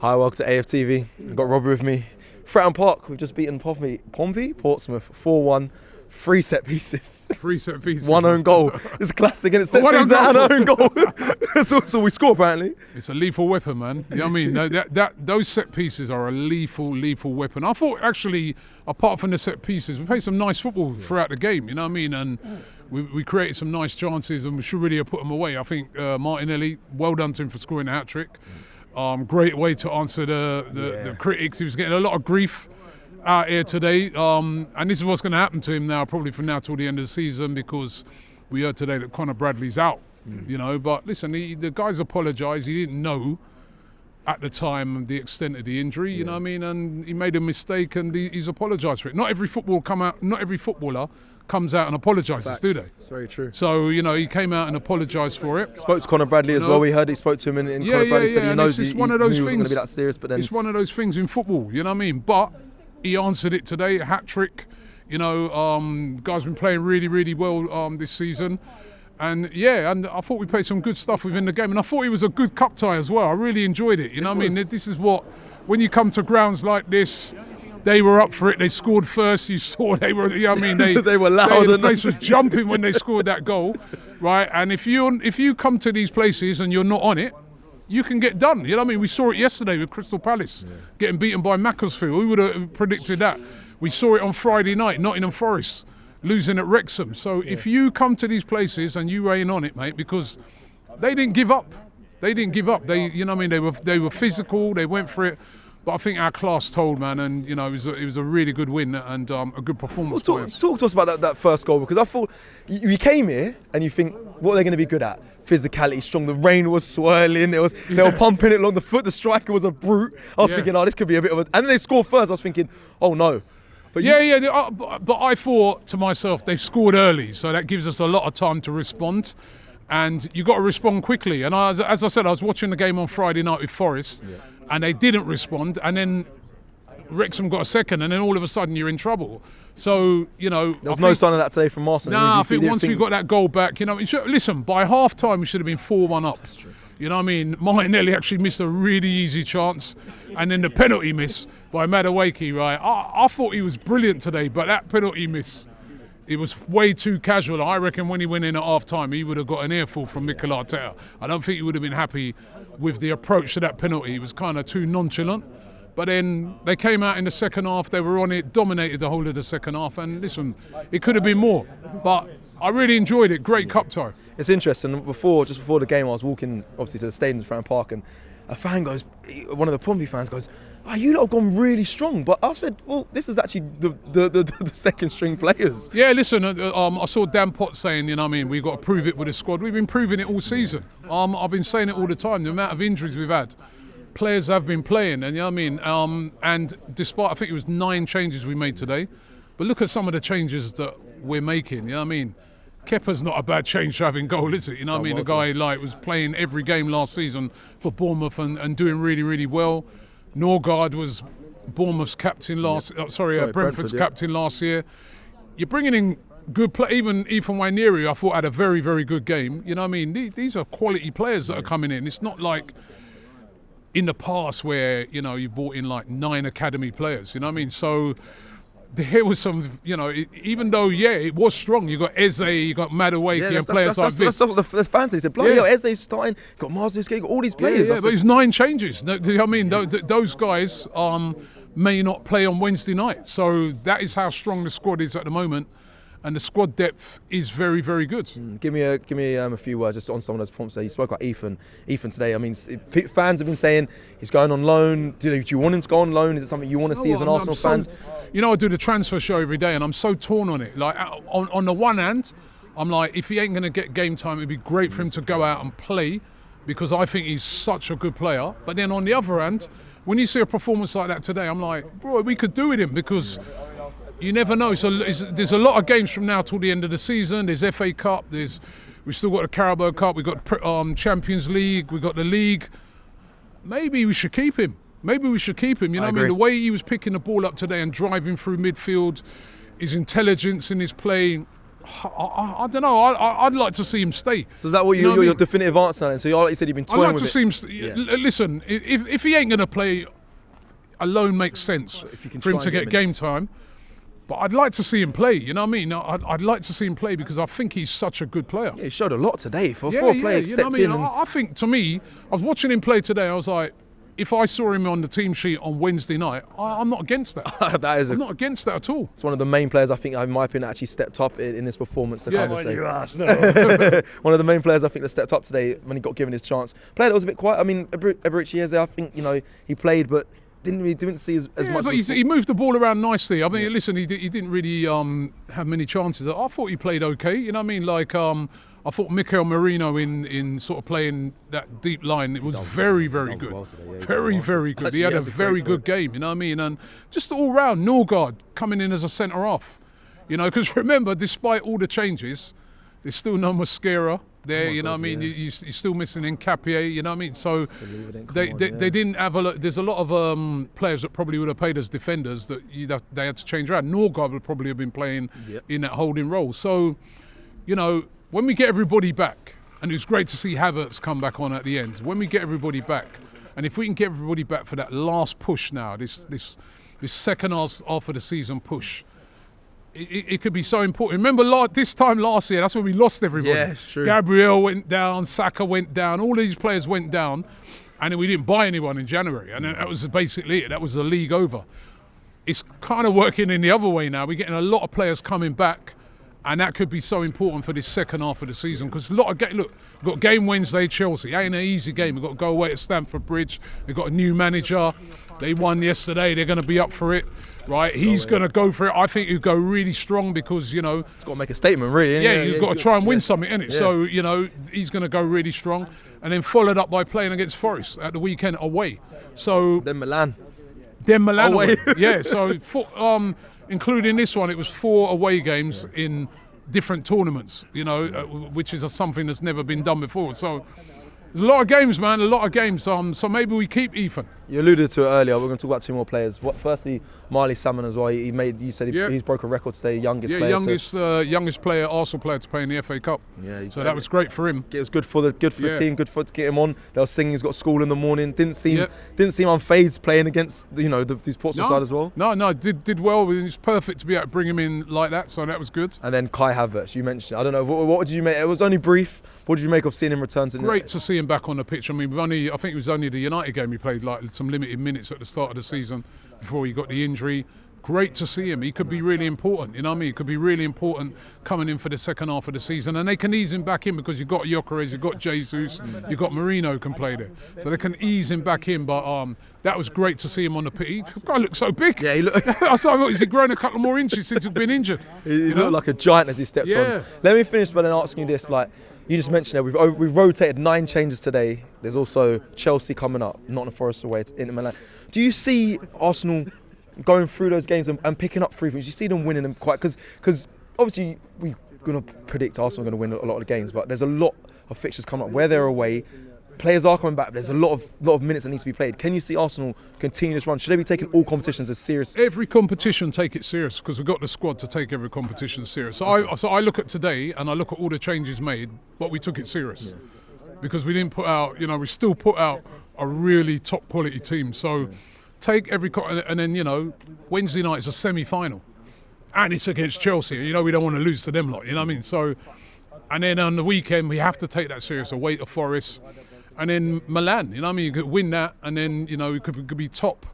Hi, welcome to AFTV. I've got Robbie with me. Fratton Park, we've just beaten Portsmouth 4-1. 3 set pieces. 3 set pieces. 1 own goal. It's classic, and it's set pieces and an own goal. That's all we score, apparently. It's a lethal weapon, man. You know what I mean? Those set pieces are a lethal weapon. I thought, actually, apart from the set pieces, we played some nice football throughout the game, you know what I mean? And we created some nice chances, and we should really have put them away. I think Nwaneri, well done to him for scoring a hat-trick. Great way to answer the critics. He was getting a lot of grief out here today, and this is what's going to happen to him now, probably from now till the end of the season, because we heard today that Conor Bradley's out, you know. But listen, the guy's apologised. He didn't know at the time the extent of the injury, you know what I mean, and he made a mistake, and he's apologised for it. Not every footballer comes out and apologises, do they? It's very true. So, you know, he came out and apologised for it. Spoke to Conor Bradley as well. We heard he spoke to him, and Conor Bradley said he knows he wasn't going to be that serious. But then it's one of those things in football, you know what I mean? But he answered it today, a hat-trick. You know, guy's been playing really well this season. And I thought we played some good stuff within the game. And I thought he was a good cup tie as well. I really enjoyed it. You know what I mean? This is what, when you come to grounds like this, they were up for it. They scored first. You saw they were, you know what I mean? They were loud. The place was jumping when they scored that goal, right? And if you come to these places and you're not on it, you can get done. You know what I mean? We saw it yesterday with Crystal Palace getting beaten by Macclesfield. Who would have predicted that? We saw it on Friday night, Nottingham Forest losing at Wrexham. So if you come to these places and you ain't on it, mate, because they didn't give up. They, you know what I mean? They were physical. They went for it. But I think our class told, man, and you know, it was a really good win and a good performance. Talk to us about that first goal, because I thought you came here and you think, what are they going to be good at? Physicality, strong. The rain was swirling. They were pumping it along the foot. The striker was a brute. I was thinking, this could be a bit of a. And then they scored first. I was thinking, oh no. But but I thought to myself, they've scored early, so that gives us a lot of time to respond. And you got to respond quickly. And as I said, I was watching the game on Friday night with Forest. And they didn't respond, and then Wrexham got a second, and then all of a sudden you're in trouble. So, you know, there was no sign of that today from Arsenal. I think once we got that goal back, you know, listen, by half time we should have been 4-1 up. That's true. You know what I mean? Martinelli actually missed a really easy chance, and then the penalty miss by Madueke, right? I thought he was brilliant today, but that penalty miss, it was way too casual. I reckon when he went in at half time, he would have got an earful from Mikel Arteta. I don't think he would have been happy with the approach to that penalty. He was kind of too nonchalant. But then they came out in the second half, they were on it, dominated the whole of the second half, and listen, it could have been more. But I really enjoyed it. Great cup tie. It's interesting. Just before the game, I was walking obviously to the stadium in Fratton Park, and a fan goes, one of the Pompey fans goes, you lot have gone really strong. But I said, well, this is actually the second string players. Yeah, listen, I saw Dan Potts saying, you know what I mean, we've got to prove it with the squad. We've been proving it all season. I've been saying it all the time, the amount of injuries we've had. Players have been playing, and you know what I mean? And despite, I think it was 9 changes we made today, but look at some of the changes that we're making, you know what I mean? Kepa's not a bad change to have in goal, is it? You know what I mean? The guy was playing every game last season for Bournemouth and doing really well. Norgard was Bournemouth's captain Brentford's captain last year. You're bringing in good play. Even Nwaneri, I thought, had a very good game. You know what I mean? These are quality players that are coming in. It's not like in the past where, you know, you brought in like 9 academy players. You know what I mean? So there was some, you know, even though, it was strong. You got Eze, you got Madueke, and players like this. That's the fans. They said, bloody hell, Eze's starting, got Marzuski, you got all these players. But it was 9 changes. You know what I mean? Those guys may not play on Wednesday night. So that is how strong the squad is at the moment. And the squad depth is very good. Give me a few words just on some of those prompts there. You spoke about Ethan today. I mean, fans have been saying he's going on loan. Do you want him to go on loan? Is it something you want to see as an Arsenal fan? You know, I do the transfer show every day, and I'm so torn on it. Like, on the one hand, I'm like, if he ain't going to get game time, it'd be great for him to go out and play, because I think he's such a good player. But then on the other hand, when you see a performance like that today, I'm like, bro, we could do with him, because you never know. So there's a lot of games from now till the end of the season. There's FA Cup. We've still got the Carabao Cup. We've got Champions League. We've got the league. Maybe we should keep him. You know what I mean? The way he was picking the ball up today and driving through midfield, his intelligence in his play, I don't know. I'd like to see him stay. So is that what your definitive answer then? So like you said, you've been toying with it. I'd like to see him. Listen, if he ain't going to play, a loan makes sense for him to get game time. But I'd like to see him play, you know what I mean? I'd like to see him play because I think he's such a good player. Yeah, he showed a lot today for a player stepped in. I think, to me, I was watching him play today, I was like, if I saw him on the team sheet on Wednesday night, I'm not against that. I'm not against that at all. It's one of the main players I think, in my opinion, actually stepped up in this performance. One of the main players I think that stepped up today when he got given his chance. Player that was a bit quiet. I mean, Eberici Eze, I think, he played, but didn't see as much. But he moved the ball around nicely. I mean, listen, he didn't really have many chances. I thought he played okay. You know what I mean? Like, I thought Mikel Merino in sort of playing that deep line, it was very, very good. Very, very good. He had a very good game, you know what I mean? And just all round, Norgard coming in as a centre-half. You know, because remember, despite all the changes, there's still no Mosquera there, you know what I mean? You're still missing Nkapie, you know what I mean? So they didn't have a lot. There's a lot of players that probably would have played as defenders that they had to change around. Norgard would probably have been playing in that holding role. So, you know, when we get everybody back, and it was great to see Havertz come back on at the end, when we get everybody back, and if we can get everybody back for that last push now, this second half of the season push, it could be so important. Remember this time last year, that's when we lost everybody. Yeah, it's true. Gabriel went down, Saka went down, all these players went down, and then we didn't buy anyone in January. And that was basically it. That was the league over. It's kind of working in the other way now. We're getting a lot of players coming back, and that could be so important for this second half of the season. Because we've got game Wednesday, Chelsea. It ain't an easy game. We've got to go away at Stamford Bridge. They've got a new manager. They won yesterday. They're going to be up for it. Right, he's going to go for it. I think he'll go really strong because, you know... It's got to make a statement, really. Yeah, you've got to try and win something, innit? Yeah. So, you know, he's going to go really strong. And then followed up by playing against Forest at the weekend away. So... Then Milan away. Yeah, so including this one, it was 4 away games in different tournaments, you know, which is something that's never been done before. So... There's a lot of games, man, a lot of games. So maybe we keep Ethan. You alluded to it earlier. We're going to talk about 2 more players. Firstly, Marley Salmon as well. You said he's broke a record today, youngest player. Youngest player, Arsenal player to play in the FA Cup. Yeah, so that was great for him. It was good for the team, good for to get him on. They were singing. He's got school in the morning. Didn't seem unfazed playing against these Portsmouth side as well. No, did well. It's perfect to be able to bring him in like that. So that was good. And then Kai Havertz, you mentioned. I don't know what did you make? It was only brief. What did you make of seeing him return to? Great to see him back on the pitch. I mean, I think it was only the United game he played like some limited minutes at the start of the season before he got the injury. Great to see him. He could be really important, you know what I mean? He could be really important coming in for the second half of the season. And they can ease him back in because you've got Gyökeres, you've got Jesus, you've got Merino can play there. So they can ease him back in. But that was great to see him on the pitch. The guy looks so big. Yeah, he looked. I thought he's grown a couple more inches since he's been injured. He looked like a giant as he stepped on. Let me finish by then asking you this, like, you just mentioned that we've rotated 9 changes today. There's also Chelsea coming up, Nottingham Forest away to Inter Milan. Do you see Arsenal going through those games and picking up 3 points? You see them winning them quite because obviously we're going to predict Arsenal are going to win a lot of the games, but there's a lot of fixtures coming up where they're away. Players are coming back. There's a lot of minutes that need to be played. Can you see Arsenal continue this run? Should they be taking all competitions as serious? Every competition, take it serious because we've got the squad to take every competition serious. So I look at today and I look at all the changes made, but we took it serious because we didn't put out. You know, we still put out a really top quality team. So take every and then Wednesday night is a semi-final, and it's against Chelsea. You know, we don't want to lose to them lot. You know what I mean? So, and then on the weekend we have to take that serious. Away to Forest. And then Milan, you know what I mean? You could win that, and then, you could be top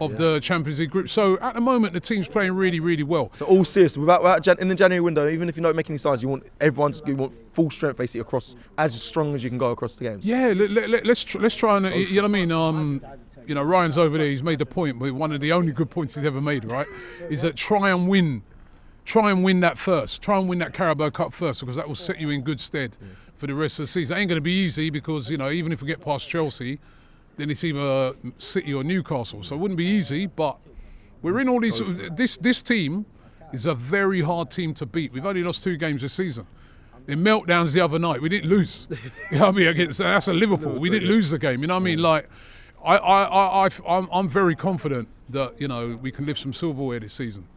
of the Champions League group. So at the moment, the team's playing really, really well. So all serious. In the January window, even if you don't make any signs, you want full strength basically across, as strong as you can go across the games. Yeah, let's try and, you know what I mean? Ryan's over there. He's made the point, but one of the only good points he's ever made, right, is that try and win that first. Try and win that Carabao Cup first, because that will set you in good stead for the rest of the season. It ain't going to be easy because, even if we get past Chelsea, then it's either City or Newcastle. So it wouldn't be easy, but we're in all these. This team is a very hard team to beat. We've only lost 2 games this season. In meltdowns the other night, we didn't lose. You know what I mean? That's a Liverpool. We didn't lose the game. You know what I mean? Like, I'm very confident that we can lift some silverware this season.